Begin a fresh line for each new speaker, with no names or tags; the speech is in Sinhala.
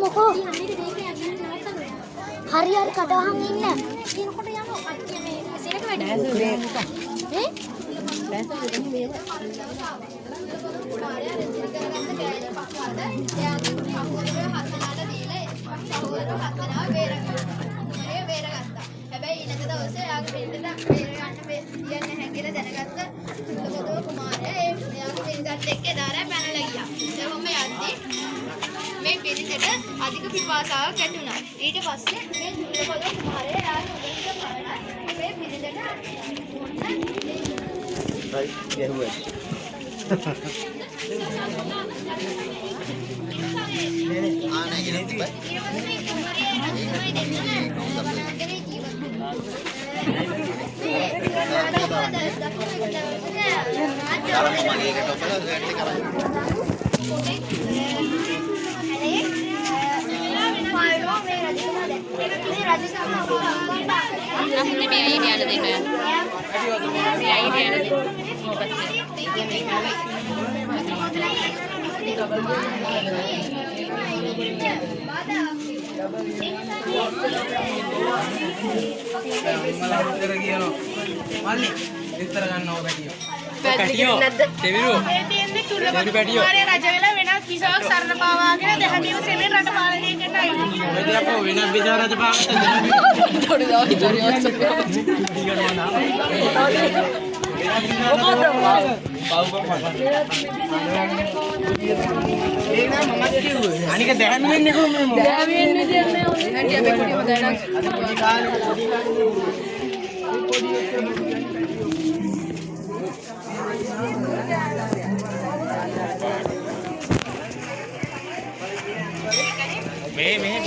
මොකෝ හරි කඩවහන් ඉන්න එනකොට යමු කට්ටිය මේ සෙනක වැඩි ඈ හැබැයි ඊළඟ දවසේ යාගේ බෙල්ලට බේර ගන්න තියන්නේ නැහැ කියලා දැනගත්ත සුද්ධබෝධ කුමාරයා එයාගේ බෙල්ලත් එක්ක දාරා පැනලා ගියා. එතකොම යද්දී මේ පිළිසෙට අධික පිපාසාවක් ඇති වුණා. ඊට පස්සේ මේ සුද්ධබෝධ කුමාරයා යාගේ උදේට බලලා මේ පිළිසෙට
right ගැහුවා. ආනේ ගෙනින් තිබ්බයි.
විතර ගන්නව පැටියෝ. පැටියෝ දෙවිරෝ.
මේ තියෙන්නේ තුලපති කුමාරයා රජ වෙලා වෙනත් කිසිවක් සරණ පාවාගෙන දැහැමිව සෙමෙන් රට පාලනය කරන අය.
ඔයදී අපෝ වෙනත් බිසා රජ පාගන්න දෙනවා.
थोड़ी दाव इधर ही
අනික දැහැමි වෙන්නේ කොහොමද?
දැහැමි වෙන්නේ දෙන්නේ නැන්ටි අපි කොටියම දැනක්.
මේ
මේ